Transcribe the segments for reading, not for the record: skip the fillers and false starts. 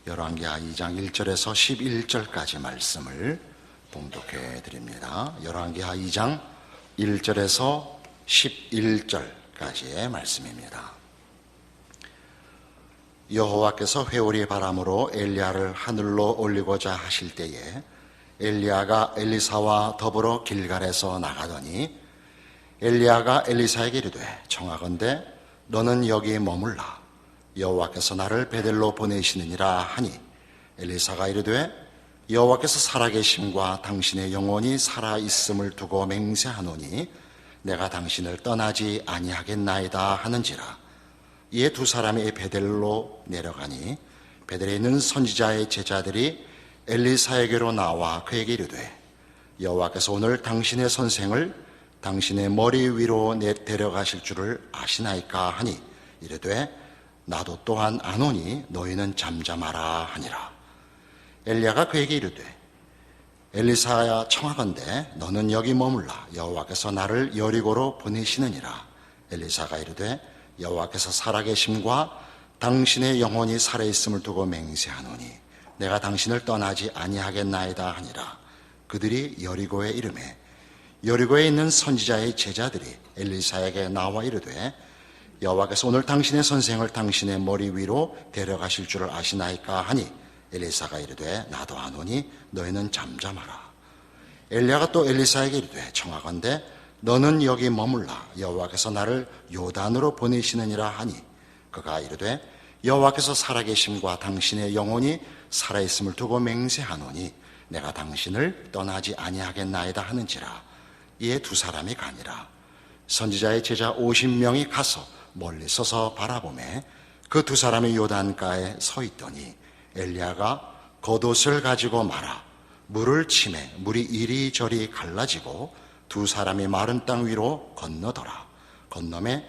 열왕기하 2장 1절에서 11절까지 말씀을 봉독해 드립니다. 열왕기하 2장 1절에서 11절까지의 말씀입니다. 여호와께서 회오리 바람으로 엘리야를 하늘로 올리고자 하실 때에 엘리야가 엘리사와 더불어 길갈에서 나가더니 엘리야가 엘리사에게 이르되 청하건대 너는 여기 머물라. 여호와께서 나를 베델로 보내시느니라 하니 엘리사가 이르되 여호와께서 살아계심과 당신의 영혼이 살아있음을 두고 맹세하노니 내가 당신을 떠나지 아니하겠나이다 하는지라. 이에 두 사람이 베델로 내려가니 베델에 있는 선지자의 제자들이 엘리사에게로 나와 그에게 이르되 여호와께서 오늘 당신의 선생을 당신의 머리 위로 데려가실 줄을 아시나이까 하니 이르되 나도 또한 아노니 너희는 잠잠하라 하니라. 엘리야가 그에게 이르되 엘리사야 청하건대 너는 여기 머물라. 여호와께서 나를 여리고로 보내시느니라. 엘리사가 이르되 여호와께서 살아계심과 당신의 영혼이 살아있음을 두고 맹세하노니 내가 당신을 떠나지 아니하겠나이다 하니라. 그들이 여리고에 이르매 여리고에 있는 선지자의 제자들이 엘리사에게 나와 이르되 여호와께서 오늘 당신의 선생을 당신의 머리 위로 데려가실 줄을 아시나이까 하니 엘리사가 이르되 나도 아노니 너희는 잠잠하라. 엘리야가 또 엘리사에게 이르되 청하건대 너는 여기 머물라. 여호와께서 나를 요단으로 보내시느니라 하니 그가 이르되 여호와께서 살아계심과 당신의 영혼이 살아있음을 두고 맹세하노니 내가 당신을 떠나지 아니하겠나이다 하는지라. 이에 두 사람이 가니라. 선지자의 제자 50명이 가서 멀리 서서 바라보매 그 두 사람이 요단가에 서 있더니 엘리야가 겉옷을 가지고 말아 물을 치매 물이 이리저리 갈라지고 두 사람이 마른 땅 위로 건너더라. 건너매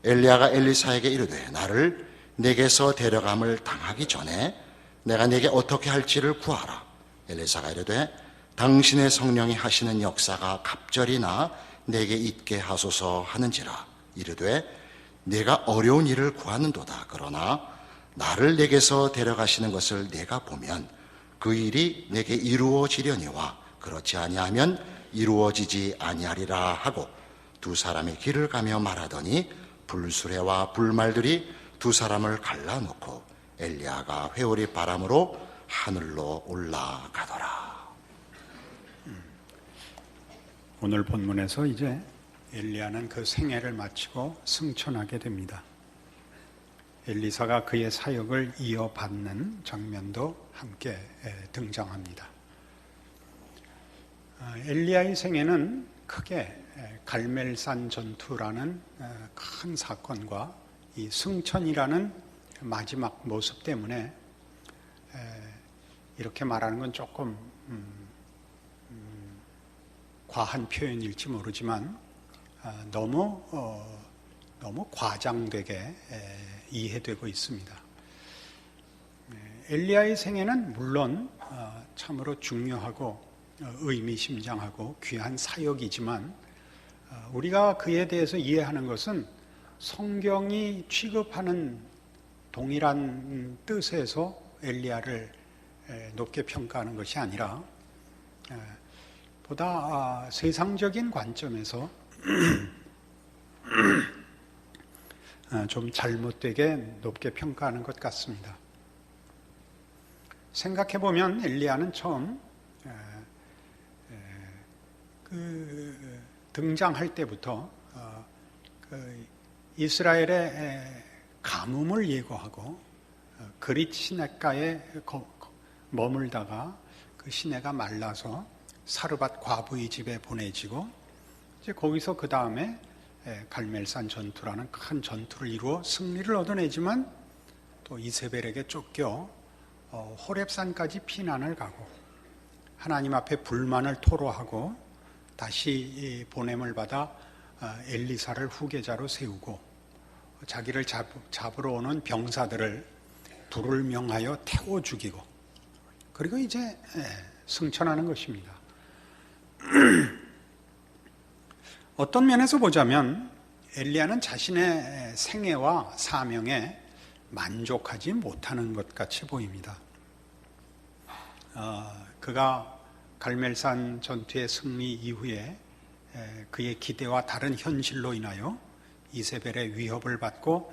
엘리야가 엘리사에게 이르되 나를 내게서 데려감을 당하기 전에 내가 내게 어떻게 할지를 구하라. 엘리사가 이르되 당신의 성령이 하시는 역사가 갑절이나 내게 있게 하소서 하는지라. 이르되 내가 어려운 일을 구하는도다. 그러나 나를 내게서 데려가시는 것을 내가 보면 그 일이 내게 이루어지려니와 그렇지 아니하면 이루어지지 아니하리라 하고 두 사람이 길을 가며 말하더니 불수레와 불말들이 두 사람을 갈라놓고 엘리야가 회오리 바람으로 하늘로 올라가더라. 오늘 본문에서 이제 엘리야는 그 생애를 마치고 승천하게 됩니다. 엘리사가 그의 사역을 이어받는 장면도 함께 등장합니다. 엘리야의 생애는 크게 갈멜산 전투라는 큰 사건과 이 승천이라는 마지막 모습 때문에 이렇게 말하는 건 조금 과한 표현일지 모르지만 너무 과장되게 이해되고 있습니다. 엘리야의 생애는 물론 참으로 중요하고 의미심장하고 귀한 사역이지만 우리가 그에 대해서 이해하는 것은 성경이 취급하는 동일한 뜻에서 엘리야를 높게 평가하는 것이 아니라 보다 세상적인 관점에서 좀 잘못되게 높게 평가하는 것 같습니다. 생각해보면 엘리야는 처음 등장할 때부터 이스라엘의 가뭄을 예고하고 그릿 시냇가에 머물다가 그 시내가 말라서 사르밧 과부의 집에 보내지고 이제 거기서 그 다음에 갈멜산 전투라는 큰 전투를 이루어 승리를 얻어내지만 또 이세벨에게 쫓겨 호렙산까지 피난을 가고 하나님 앞에 불만을 토로하고 다시 보냄을 받아 엘리사를 후계자로 세우고 자기를 잡으러 오는 병사들을 불을 명하여 태워 죽이고 그리고 이제 승천하는 것입니다. 어떤 면에서 보자면 엘리야는 자신의 생애와 사명에 만족하지 못하는 것 같이 보입니다. 그가 갈멜산 전투의 승리 이후에 그의 기대와 다른 현실로 인하여 이세벨의 위협을 받고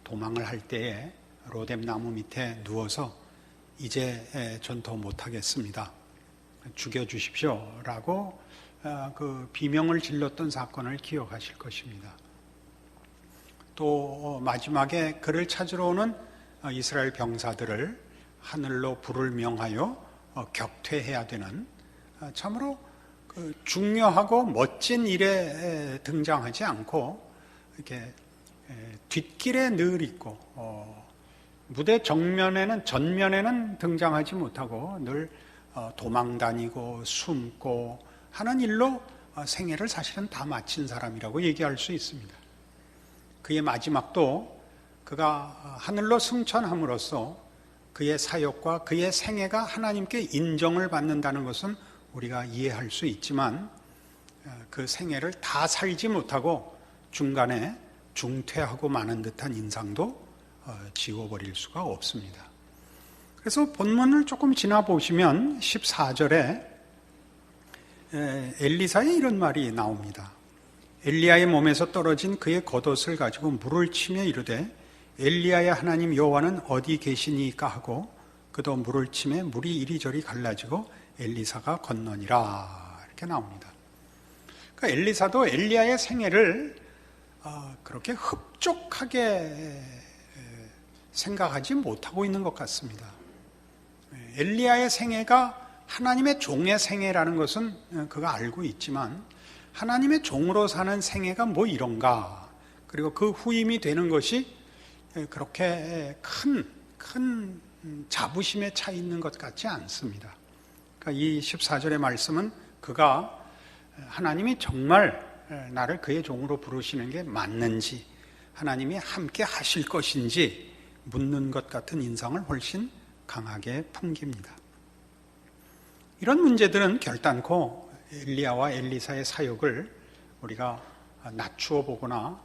도망을 할 때에 로뎀 나무 밑에 누워서 이제 전투 못하겠습니다. 죽여주십시오 라고 그 비명을 질렀던 사건을 기억하실 것입니다. 또 마지막에 그를 찾으러 오는 이스라엘 병사들을 하늘로 불을 명하여 격퇴해야 되는 참으로 그 중요하고 멋진 일에 등장하지 않고 이렇게 뒷길에 늘 있고 무대 전면에는 등장하지 못하고 늘 도망다니고 숨고 하는 일로 생애를 사실은 다 마친 사람이라고 얘기할 수 있습니다. 그의 마지막도 그가 하늘로 승천함으로써 그의 사역과 그의 생애가 하나님께 인정을 받는다는 것은 우리가 이해할 수 있지만 그 생애를 다 살지 못하고 중간에 중퇴하고 마는 듯한 인상도 지워버릴 수가 없습니다. 그래서 본문을 조금 지나보시면 14절에 엘리사의 이런 말이 나옵니다. 엘리야의 몸에서 떨어진 그의 겉옷을 가지고 물을 치며 이르되 엘리야의 하나님 여호와는 어디 계시니까 하고 그도 물을 치매 물이 이리저리 갈라지고 엘리사가 건너니라 이렇게 나옵니다. 그러니까 엘리사도 엘리야의 생애를 그렇게 흡족하게 생각하지 못하고 있는 것 같습니다. 엘리야의 생애가 하나님의 종의 생애라는 것은 그가 알고 있지만 하나님의 종으로 사는 생애가 뭐 이런가, 그리고 그 후임이 되는 것이 그렇게 큰 자부심에 차 있는 것 같지 않습니다. 그러니까 이 14절의 말씀은 그가 하나님이 정말 나를 그의 종으로 부르시는 게 맞는지, 하나님이 함께 하실 것인지 묻는 것 같은 인상을 훨씬 강하게 풍깁니다. 이런 문제들은 결단코 엘리야와 엘리사의 사역을 우리가 낮추어 보거나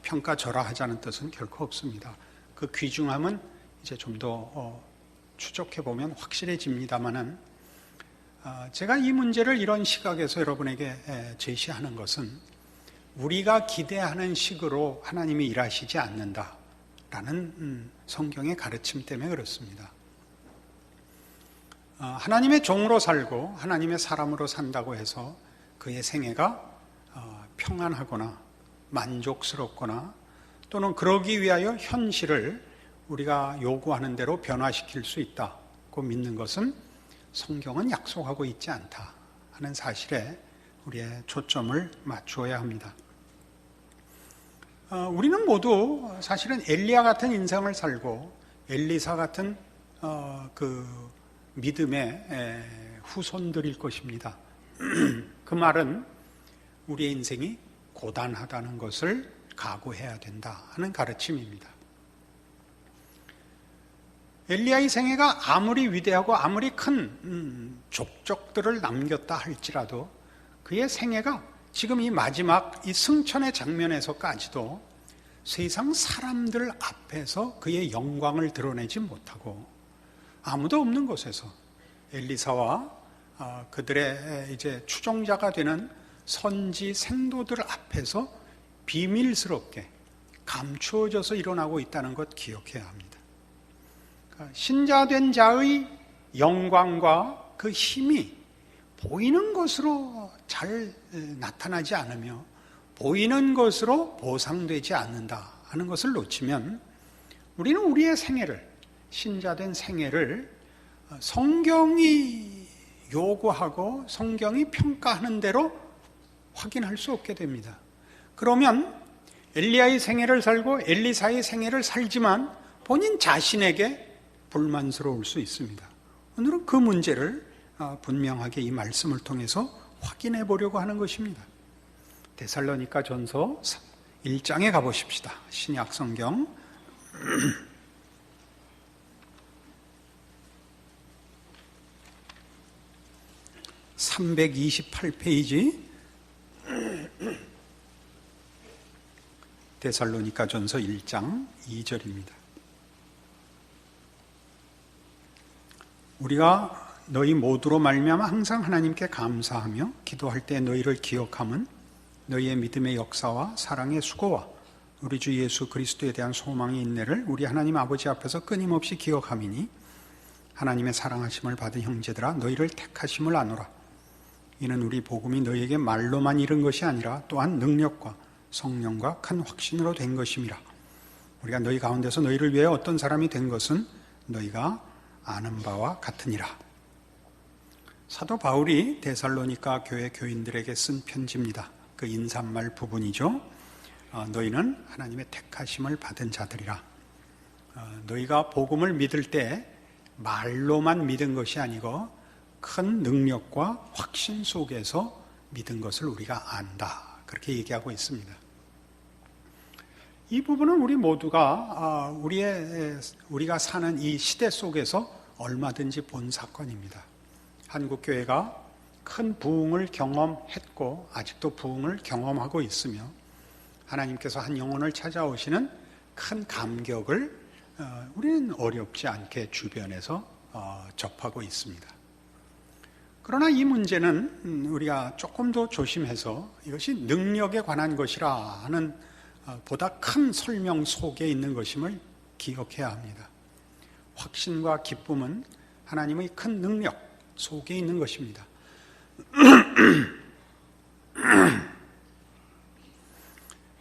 평가절하하자는 뜻은 결코 없습니다. 그 귀중함은 이제 좀 더 추적해 보면 확실해집니다만은 제가 이 문제를 이런 시각에서 여러분에게 제시하는 것은 우리가 기대하는 식으로 하나님이 일하시지 않는다라는 성경의 가르침 때문에 그렇습니다. 하나님의 종으로 살고 하나님의 사람으로 산다고 해서 그의 생애가 평안하거나 만족스럽거나 또는 그러기 위하여 현실을 우리가 요구하는 대로 변화시킬 수 있다고 믿는 것은 성경은 약속하고 있지 않다 하는 사실에 우리의 초점을 맞추어야 합니다. 우리는 모두 사실은 엘리야 같은 인생을 살고 엘리사 같은 그 믿음의 후손들일 것입니다. 그 말은 우리의 인생이 고단하다는 것을 각오해야 된다 하는 가르침입니다. 엘리야의 생애가 아무리 위대하고 아무리 큰 족적들을 남겼다 할지라도 그의 생애가 지금 이 마지막 이 승천의 장면에서까지도 세상 사람들 앞에서 그의 영광을 드러내지 못하고 아무도 없는 곳에서 엘리사와 그들의 이제 추종자가 되는 선지 생도들 앞에서 비밀스럽게 감추어져서 일어나고 있다는 것 기억해야 합니다. 신자된 자의 영광과 그 힘이 보이는 것으로 잘 나타나지 않으며 보이는 것으로 보상되지 않는다 하는 것을 놓치면 우리는 우리의 생애를, 신자된 생애를 성경이 요구하고 성경이 평가하는 대로 확인할 수 없게 됩니다. 그러면 엘리야의 생애를 살고 엘리사의 생애를 살지만 본인 자신에게 불만스러울 수 있습니다. 오늘은 그 문제를 분명하게 이 말씀을 통해서 확인해 보려고 하는 것입니다. 데살로니가 전서 1장에 가보십시다. 신약 성경 328페이지 데살로니가 전서 1장 2절입니다. 우리가 너희 모두로 말미암아 항상 하나님께 감사하며 기도할 때 너희를 기억함은 너희의 믿음의 역사와 사랑의 수고와 우리 주 예수 그리스도에 대한 소망의 인내를 우리 하나님 아버지 앞에서 끊임없이 기억함이니 하나님의 사랑하심을 받은 형제들아 너희를 택하심을 아노라. 이는 우리 복음이 너희에게 말로만 이른 것이 아니라 또한 능력과 성령과 큰 확신으로 된 것임이라. 우리가 너희 가운데서 너희를 위해 어떤 사람이 된 것은 너희가 아는 바와 같으니라. 사도 바울이 데살로니가 교회 교인들에게 쓴 편지입니다. 그 인사말 부분이죠. 너희는 하나님의 택하심을 받은 자들이라. 너희가 복음을 믿을 때 말로만 믿은 것이 아니고 큰 능력과 확신 속에서 믿은 것을 우리가 안다. 그렇게 얘기하고 있습니다. 이 부분은 우리 모두가 우리가 사는 이 시대 속에서 얼마든지 본 사건입니다. 한국교회가 큰 부흥을 경험했고 아직도 부흥을 경험하고 있으며 하나님께서 한 영혼을 찾아오시는 큰 감격을 우리는 어렵지 않게 주변에서 접하고 있습니다. 그러나 이 문제는 우리가 조금 더 조심해서 이것이 능력에 관한 것이라 하는 보다 큰 설명 속에 있는 것임을 기억해야 합니다. 확신과 기쁨은 하나님의 큰 능력 속에 있는 것입니다.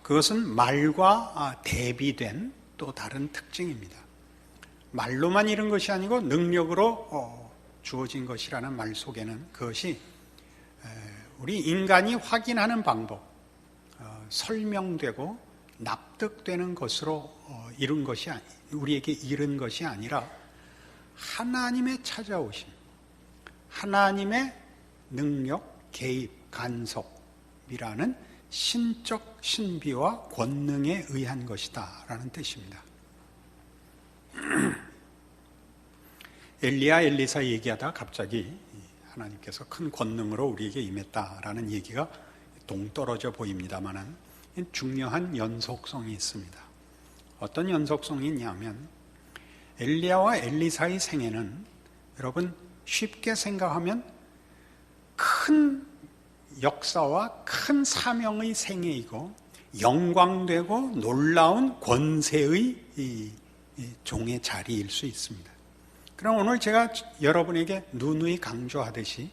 그것은 말과 대비된 또 다른 특징입니다. 말로만 이룬 것이 아니고 능력으로 주어진 것이라는 말 속에는 그것이 우리 인간이 확인하는 방법, 설명되고 납득되는 것으로 이룬 것이 우리에게 이른 것이 아니라 하나님의 찾아오심, 하나님의 능력, 개입, 간섭이라는 신적 신비와 권능에 의한 것이다 라는 뜻입니다. 엘리야 엘리사 얘기하다 갑자기 하나님께서 큰 권능으로 우리에게 임했다라는 얘기가 동떨어져 보입니다만은 중요한 연속성이 있습니다. 어떤 연속성이 있냐면 엘리야와 엘리사의 생애는 여러분 쉽게 생각하면 큰 역사와 큰 사명의 생애이고 영광되고 놀라운 권세의 종의 자리일 수 있습니다. 그럼 오늘 제가 여러분에게 누누이 강조하듯이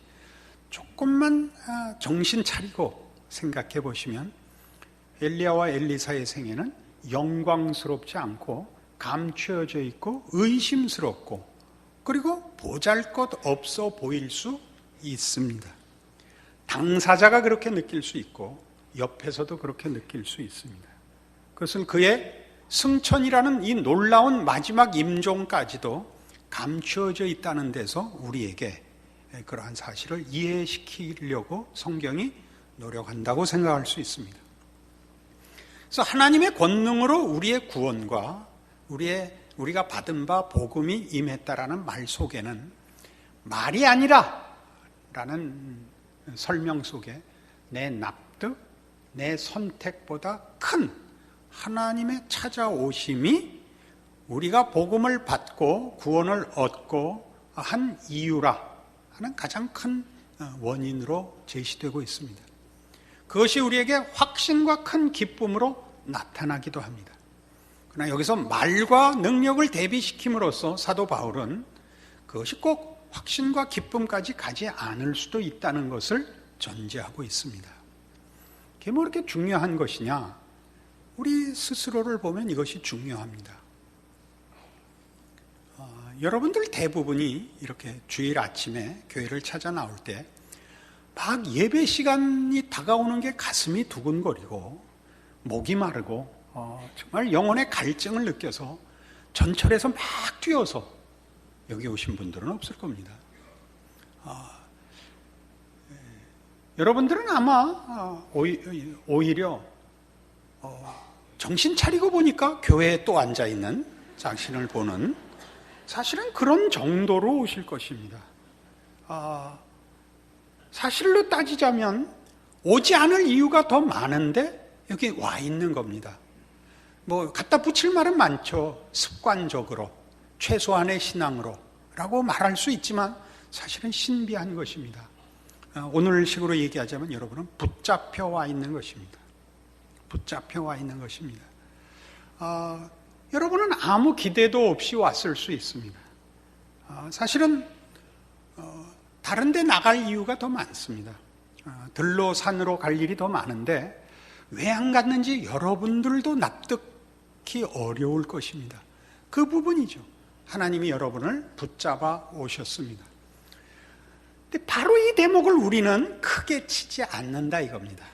조금만 정신 차리고 생각해 보시면 엘리야와 엘리사의 생애는 영광스럽지 않고 감추어져 있고 의심스럽고 그리고 보잘것없어 보일 수 있습니다. 당사자가 그렇게 느낄 수 있고 옆에서도 그렇게 느낄 수 있습니다. 그것은 그의 승천이라는 이 놀라운 마지막 임종까지도 감추어져 있다는 데서 우리에게 그러한 사실을 이해시키려고 성경이 노력한다고 생각할 수 있습니다. 그래서 하나님의 권능으로 우리의 구원과 우리가 받은 바 복음이 임했다라는 말 속에는 말이 아니라 라는 설명 속에 내 납득, 내 선택보다 큰 하나님의 찾아오심이 우리가 복음을 받고 구원을 얻고 한 이유라 하는 가장 큰 원인으로 제시되고 있습니다. 그것이 우리에게 확신과 큰 기쁨으로 나타나기도 합니다. 그러나 여기서 말과 능력을 대비시킴으로써 사도 바울은 그것이 꼭 확신과 기쁨까지 가지 않을 수도 있다는 것을 전제하고 있습니다. 그게 뭐 그렇게 중요한 것이냐? 우리 스스로를 보면 이것이 중요합니다. 여러분들 대부분이 이렇게 주일 아침에 교회를 찾아 나올 때 막 예배 시간이 다가오는 게 가슴이 두근거리고 목이 마르고 정말 영혼의 갈증을 느껴서 전철에서 막 뛰어서 여기 오신 분들은 없을 겁니다. 여러분들은 아마 오히려 정신 차리고 보니까 교회에 또 앉아있는 자신을 보는 사실은 그런 정도로 오실 것입니다. 사실로 따지자면 오지 않을 이유가 더 많은데 여기 와 있는 겁니다. 뭐 갖다 붙일 말은 많죠. 습관적으로, 최소한의 신앙으로, 라고 말할 수 있지만 사실은 신비한 것입니다. 오늘식으로 얘기하자면 여러분은 붙잡혀와 있는 것입니다. 붙잡혀와 있는 것입니다. 여러분은 아무 기대도 없이 왔을 수 있습니다. 사실은 다른 데 나갈 이유가 더 많습니다. 들로 산으로 갈 일이 더 많은데 왜 안 갔는지 여러분들도 납득이 어려울 것입니다. 그 부분이죠. 하나님이 여러분을 붙잡아 오셨습니다. 근데 바로 이 대목을 우리는 크게 치지 않는다 이겁니다.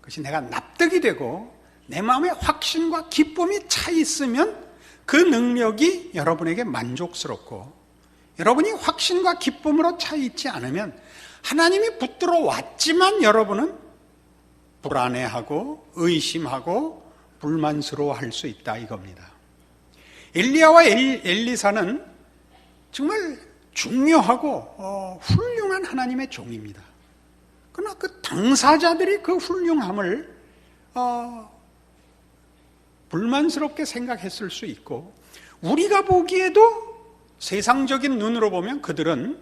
그것이 내가 납득이 되고 내 마음에 확신과 기쁨이 차 있으면 그 능력이 여러분에게 만족스럽고, 여러분이 확신과 기쁨으로 차 있지 않으면 하나님이 붙들어 왔지만 여러분은 불안해하고 의심하고 불만스러워할 수 있다 이겁니다. 엘리야와 엘리사는 정말 중요하고 훌륭한 하나님의 종입니다. 그러나 그 당사자들이 그 훌륭함을 불만스럽게 생각했을 수 있고, 우리가 보기에도 세상적인 눈으로 보면 그들은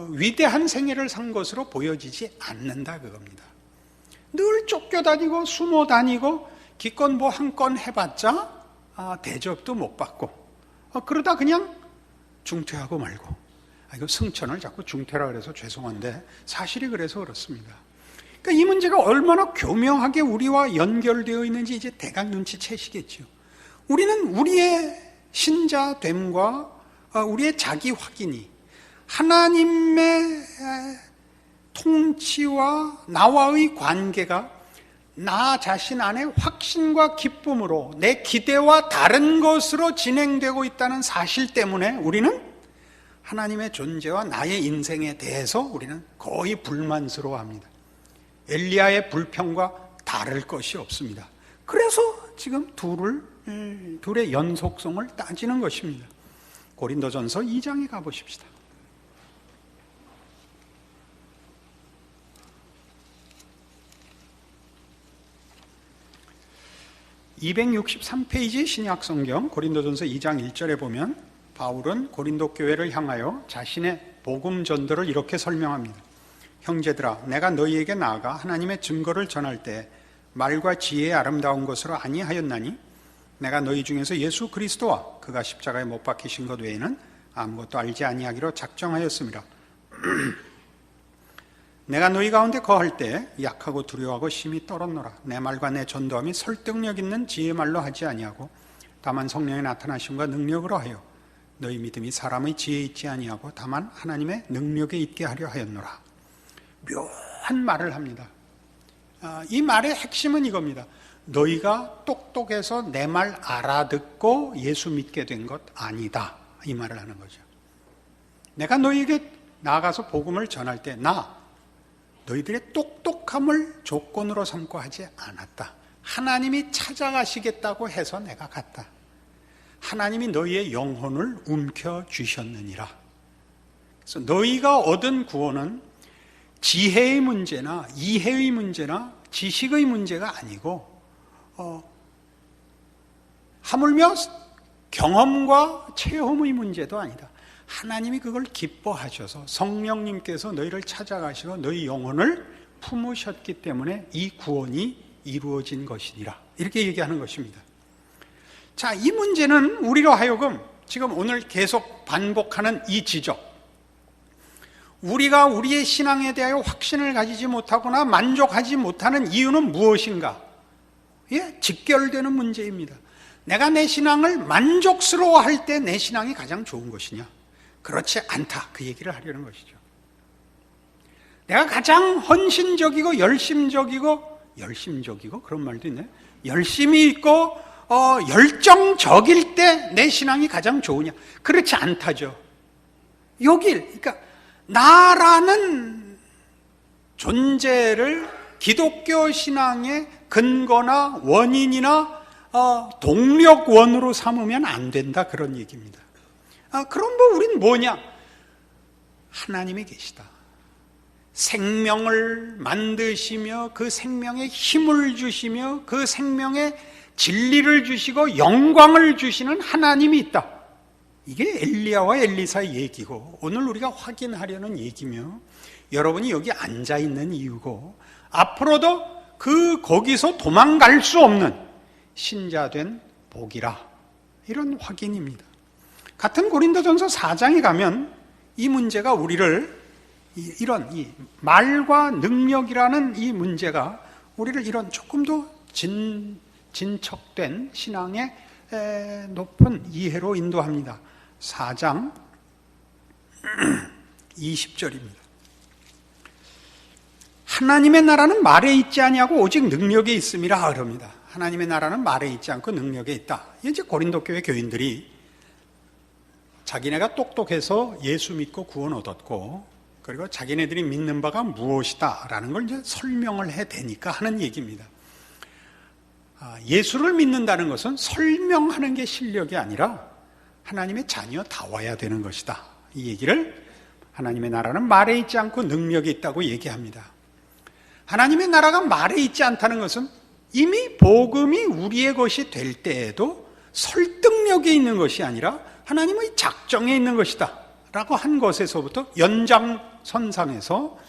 위대한 생애를 산 것으로 보여지지 않는다 그겁니다. 늘 쫓겨다니고 숨어 다니고 기껏 뭐 한 건 해봤자 대접도 못 받고 그러다 그냥 중퇴하고 말고, 이거 승천을 자꾸 중퇴라 그래서 죄송한데 사실이 그래서 그렇습니다. 그러니까 이 문제가 얼마나 교묘하게 우리와 연결되어 있는지 이제 대강 눈치채시겠죠. 우리는 우리의 신자됨과 우리의 자기 확인이 하나님의 통치와 나와의 관계가 나 자신 안에 확신과 기쁨으로 내 기대와 다른 것으로 진행되고 있다는 사실 때문에 우리는 하나님의 존재와 나의 인생에 대해서 우리는 거의 불만스러워합니다. 엘리야의 불평과 다를 것이 없습니다. 그래서 지금 둘의 연속성을 따지는 것입니다. 고린도전서 2장에 가보십시다. 263페이지 신약성경 고린도전서 2장 1절에 보면 바울은 고린도 교회를 향하여 자신의 복음 전도를 이렇게 설명합니다. 형제들아, 내가 너희에게 나아가 하나님의 증거를 전할 때 말과 지혜의 아름다운 것으로 아니하였나니 내가 너희 중에서 예수 그리스도와 그가 십자가에 못 박히신 것 외에는 아무것도 알지 아니하기로 작정하였습니다. 내가 너희 가운데 거할 때 약하고 두려워하고 심히 떨었노라. 내 말과 내 전도함이 설득력 있는 지혜 말로 하지 아니하고 다만 성령의 나타나심과 능력으로 하여 너희 믿음이 사람의 지혜에 있지 아니하고 다만 하나님의 능력에 있게 하려 하였노라. 묘한 말을 합니다. 이 말의 핵심은 이겁니다. 너희가 똑똑해서 내 말 알아듣고 예수 믿게 된 것 아니다, 이 말을 하는 거죠. 내가 너희에게 나아가서 복음을 전할 때 너희들의 똑똑함을 조건으로 삼고 하지 않았다. 하나님이 찾아가시겠다고 해서 내가 갔다. 하나님이 너희의 영혼을 움켜쥐셨느니라. 그래서 너희가 얻은 구원은 지혜의 문제나 이해의 문제나 지식의 문제가 아니고 하물며 경험과 체험의 문제도 아니다. 하나님이 그걸 기뻐하셔서 성령님께서 너희를 찾아가시고 너희 영혼을 품으셨기 때문에 이 구원이 이루어진 것이니라. 이렇게 얘기하는 것입니다. 자, 이 문제는 우리로 하여금 지금 오늘 계속 반복하는 이 지적, 우리가 우리의 신앙에 대하여 확신을 가지지 못하거나 만족하지 못하는 이유는 무엇인가? 직결되는 문제입니다. 내가 내 신앙을 만족스러워할 때 내 신앙이 가장 좋은 것이냐? 그렇지 않다, 그 얘기를 하려는 것이죠. 내가 가장 헌신적이고 열심적이고 그런 말도 있네. 열심히 있고 열정적일 때 내 신앙이 가장 좋으냐? 그렇지 않다죠. 그러니까 나라는 존재를 기독교 신앙의 근거나 원인이나 동력원으로 삼으면 안 된다, 그런 얘기입니다. 그럼 우린 뭐냐? 하나님이 계시다. 생명을 만드시며 그 생명에 힘을 주시며 그 생명에 진리를 주시고 영광을 주시는 하나님이 있다. 이게 엘리야와 엘리사의 얘기고 오늘 우리가 확인하려는 얘기며 여러분이 여기 앉아 있는 이유고 앞으로도 거기서 도망갈 수 없는 신자된 복이라, 이런 확인입니다. 같은 고린도전서 4장에 가면 이 문제가 우리를 이런 이 말과 능력이라는 이 문제가 우리를 이런 조금 더 진척된 신앙의 높은 이해로 인도합니다. 4장 20절입니다. 하나님의 나라는 말에 있지 아니하고 오직 능력에 있음이라 그럽니다. 하나님의 나라는 말에 있지 않고 능력에 있다. 이제 고린도 교회 교인들이 자기네가 똑똑해서 예수 믿고 구원 얻었고, 그리고 자기네들이 믿는 바가 무엇이다 라는 걸 이제 설명을 해대니까 하는 얘기입니다. 예수를 믿는다는 것은 설명하는 게 실력이 아니라 하나님의 자녀다워야 되는 것이다. 이 얘기를 하나님의 나라는 말에 있지 않고 능력에 있다고 얘기합니다. 하나님의 나라가 말에 있지 않다는 것은 이미 복음이 우리의 것이 될 때에도 설득력에 있는 것이 아니라 하나님의 작정에 있는 것이다 라고 한 것에서부터 연장선상에서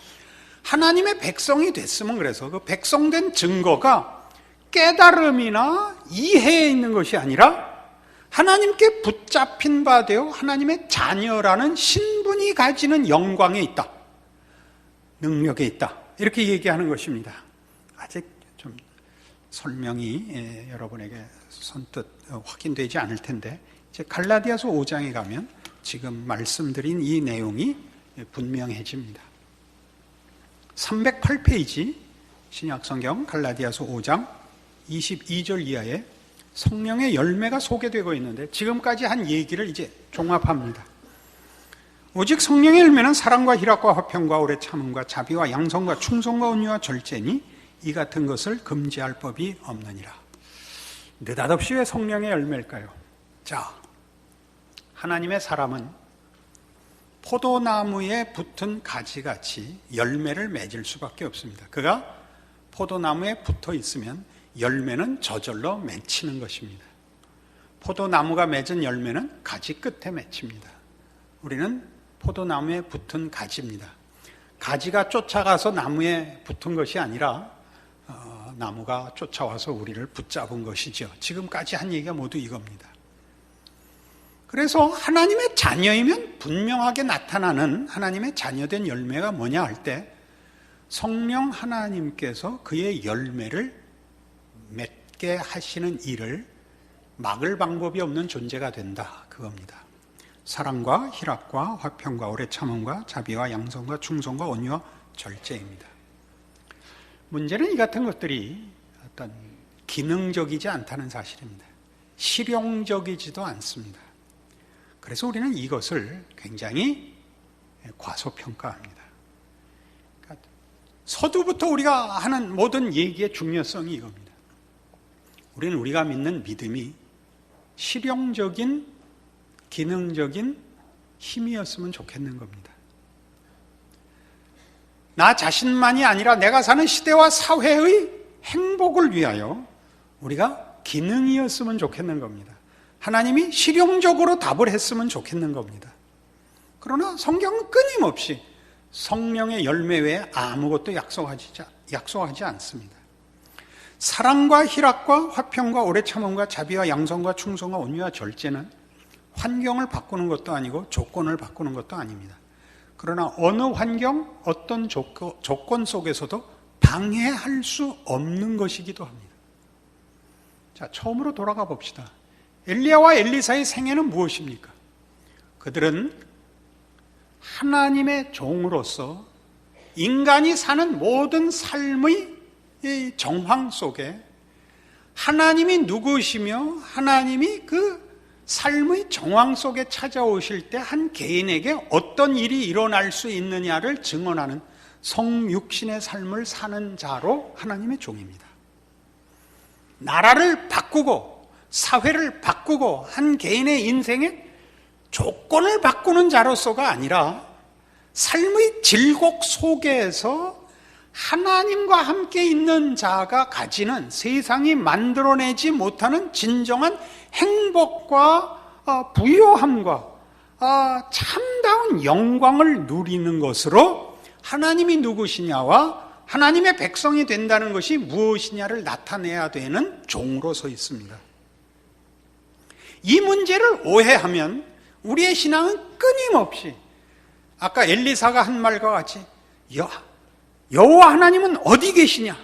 하나님의 백성이 됐으면, 그래서 그 백성된 증거가 깨달음이나 이해에 있는 것이 아니라 하나님께 붙잡힌 바 되어 하나님의 자녀라는 신분이 가지는 영광에 있다, 능력에 있다, 이렇게 얘기하는 것입니다. 아직 좀 설명이 여러분에게 선뜻 확인되지 않을 텐데, 이제 갈라디아서 5장에 가면 지금 말씀드린 이 내용이 분명해집니다. 308페이지 신약성경 갈라디아서 5장 22절 이하에 성령의 열매가 소개되고 있는데 지금까지 한 얘기를 이제 종합합니다. 오직 성령의 열매는 사랑과 희락과 화평과 오래 참음과 자비와 양성과 충성과 온유와 절제니 이 같은 것을 금지할 법이 없느니라. 느닷없이 왜 성령의 열매일까요? 자, 하나님의 사람은 포도나무에 붙은 가지같이 열매를 맺을 수밖에 없습니다. 그가 포도나무에 붙어 있으면 열매는 저절로 맺히는 것입니다. 포도나무가 맺은 열매는 가지 끝에 맺힙니다. 우리는 포도나무에 붙은 가지입니다. 가지가 쫓아가서 나무에 붙은 것이 아니라 나무가 쫓아와서 우리를 붙잡은 것이죠. 지금까지 한 얘기가 모두 이겁니다. 그래서 하나님의 자녀이면 분명하게 나타나는 하나님의 자녀된 열매가 뭐냐 할 때 성령 하나님께서 그의 열매를 맺게 하시는 일을 막을 방법이 없는 존재가 된다, 그겁니다. 사랑과 희락과 화평과 오래 참음과 자비와 양성과 충성과 온유와 절제입니다. 문제는 이 같은 것들이 어떤 기능적이지 않다는 사실입니다. 실용적이지도 않습니다. 그래서 우리는 이것을 굉장히 과소평가합니다. 그러니까 서두부터 우리가 하는 모든 얘기의 중요성이 이겁니다. 우리는 우리가 믿는 믿음이 실용적인, 기능적인 힘이었으면 좋겠는 겁니다. 나 자신만이 아니라 내가 사는 시대와 사회의 행복을 위하여 우리가 기능이었으면 좋겠는 겁니다. 하나님이 실용적으로 답을 했으면 좋겠는 겁니다. 그러나 성경은 끊임없이 성령의 열매 외에 아무것도 약속하지 않습니다. 사랑과 희락과 화평과 오래 참음과 자비와 양성과 충성과 온유와 절제는 환경을 바꾸는 것도 아니고 조건을 바꾸는 것도 아닙니다. 그러나 어느 환경, 어떤 조건 속에서도 방해할 수 없는 것이기도 합니다. 자, 처음으로 돌아가 봅시다. 엘리야와 엘리사의 생애는 무엇입니까? 그들은 하나님의 종으로서 인간이 사는 모든 삶의 정황 속에 하나님이 누구시며 하나님이 그 삶의 정황 속에 찾아오실 때 한 개인에게 어떤 일이 일어날 수 있느냐를 증언하는 성육신의 삶을 사는 자로 하나님의 종입니다. 나라를 바꾸고 사회를 바꾸고 한 개인의 인생의 조건을 바꾸는 자로서가 아니라 삶의 질곡 속에서 하나님과 함께 있는 자가 가지는 세상이 만들어내지 못하는 진정한 행복과 부요함과 참다운 영광을 누리는 것으로 하나님이 누구시냐와 하나님의 백성이 된다는 것이 무엇이냐를 나타내야 되는 종으로 서 있습니다. 이 문제를 오해하면 우리의 신앙은 끊임없이 아까 엘리사가 한 말과 같이 여호와 하나님은 어디 계시냐?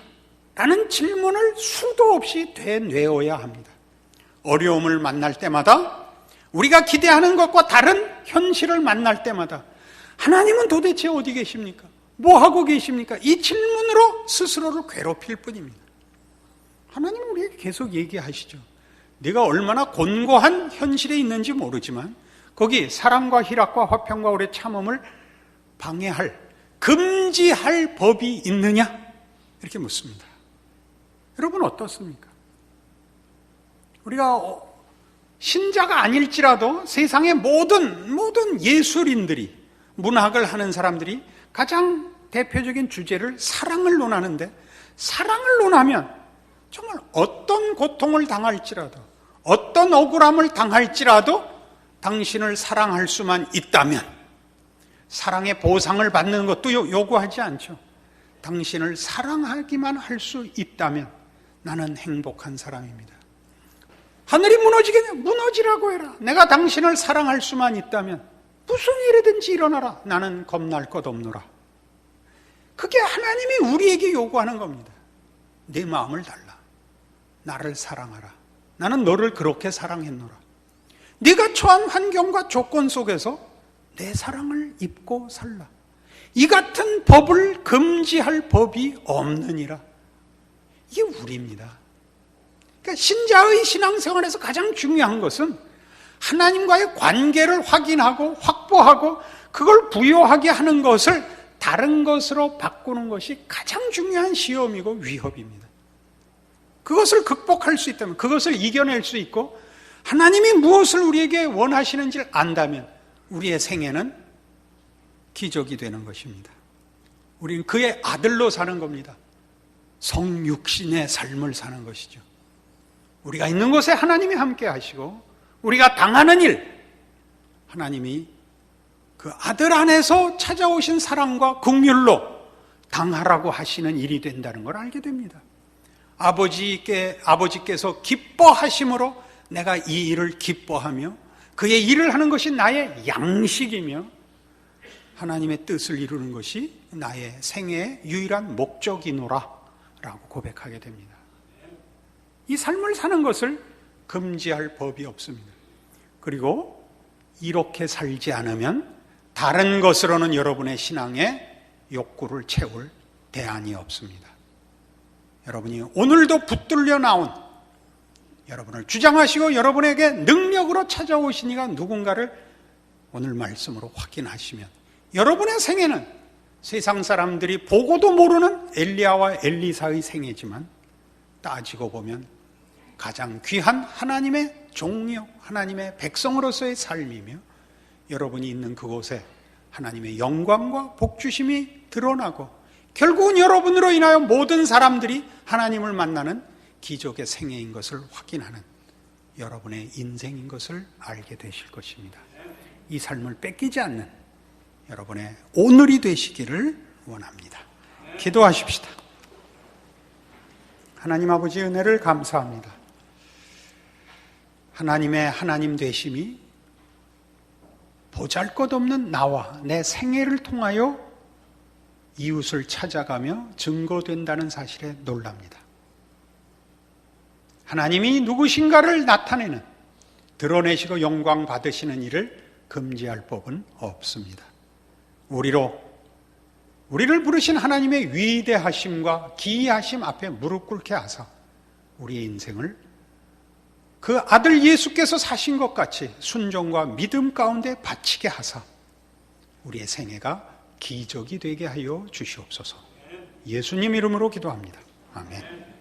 라는 질문을 수도 없이 되뇌어야 합니다. 어려움을 만날 때마다, 우리가 기대하는 것과 다른 현실을 만날 때마다 하나님은 도대체 어디 계십니까? 뭐 하고 계십니까? 이 질문으로 스스로를 괴롭힐 뿐입니다. 하나님은 우리에게 계속 얘기하시죠. 네가 얼마나 곤고한 현실에 있는지 모르지만 거기 사랑과 희락과 화평과 오래 참음을 방해할, 금지할 법이 있느냐? 이렇게 묻습니다. 여러분 어떻습니까? 우리가 신자가 아닐지라도 세상의 모든 예술인들이, 문학을 하는 사람들이 가장 대표적인 주제를 사랑을 논하는데, 사랑을 논하면 정말 어떤 고통을 당할지라도, 어떤 억울함을 당할지라도 당신을 사랑할 수만 있다면, 사랑의 보상을 받는 것도 요구하지 않죠. 당신을 사랑하기만 할 수 있다면 나는 행복한 사람입니다. 하늘이 무너지겠냐? 무너지라고 해라. 내가 당신을 사랑할 수만 있다면 무슨 일이든지 일어나라. 나는 겁날 것 없노라. 그게 하나님이 우리에게 요구하는 겁니다. 내 마음을 달라. 나를 사랑하라. 나는 너를 그렇게 사랑했노라. 네가 처한 환경과 조건 속에서 내 사랑을 입고 살라. 이 같은 법을 금지할 법이 없느니라. 이게 우리입니다. 그러니까 신자의 신앙생활에서 가장 중요한 것은 하나님과의 관계를 확인하고 확보하고 그걸 부요하게 하는 것을 다른 것으로 바꾸는 것이 가장 중요한 시험이고 위협입니다. 그것을 극복할 수 있다면, 그것을 이겨낼 수 있고 하나님이 무엇을 우리에게 원하시는지를 안다면 우리의 생애는 기적이 되는 것입니다. 우리는 그의 아들로 사는 겁니다. 성육신의 삶을 사는 것이죠. 우리가 있는 곳에 하나님이 함께 하시고 우리가 당하는 일, 하나님이 그 아들 안에서 찾아오신 사랑과 긍휼로 당하라고 하시는 일이 된다는 걸 알게 됩니다. 아버지께서 기뻐하심으로 내가 이 일을 기뻐하며 그의 일을 하는 것이 나의 양식이며 하나님의 뜻을 이루는 것이 나의 생애의 유일한 목적이노라 라고 고백하게 됩니다. 이 삶을 사는 것을 금지할 법이 없습니다. 그리고 이렇게 살지 않으면 다른 것으로는 여러분의 신앙의 욕구를 채울 대안이 없습니다. 여러분이 오늘도 붙들려 나온, 여러분을 주장하시고 여러분에게 능력으로 찾아오신 이가 누군가를 오늘 말씀으로 확인하시면 여러분의 생애는 세상 사람들이 보고도 모르는 엘리야와 엘리사의 생애지만 따지고 보면 가장 귀한 하나님의 종이요, 하나님의 백성으로서의 삶이며 여러분이 있는 그곳에 하나님의 영광과 복주심이 드러나고 결국은 여러분으로 인하여 모든 사람들이 하나님을 만나는 기적의 생애인 것을 확인하는 여러분의 인생인 것을 알게 되실 것입니다. 이 삶을 뺏기지 않는 여러분의 오늘이 되시기를 원합니다. 기도하십시다. 하나님 아버지 은혜를 감사합니다. 하나님의 하나님 되심이 보잘것없는 나와 내 생애를 통하여 이웃을 찾아가며 증거된다는 사실에 놀랍니다. 하나님이 누구신가를 나타내는, 드러내시고 영광 받으시는 일을 금지할 법은 없습니다. 우리를 부르신 하나님의 위대하심과 기이하심 앞에 무릎 꿇게 하사 우리의 인생을 그 아들 예수께서 사신 것 같이 순종과 믿음 가운데 바치게 하사 우리의 생애가 기적이 되게 하여 주시옵소서. 예수님 이름으로 기도합니다. 아멘.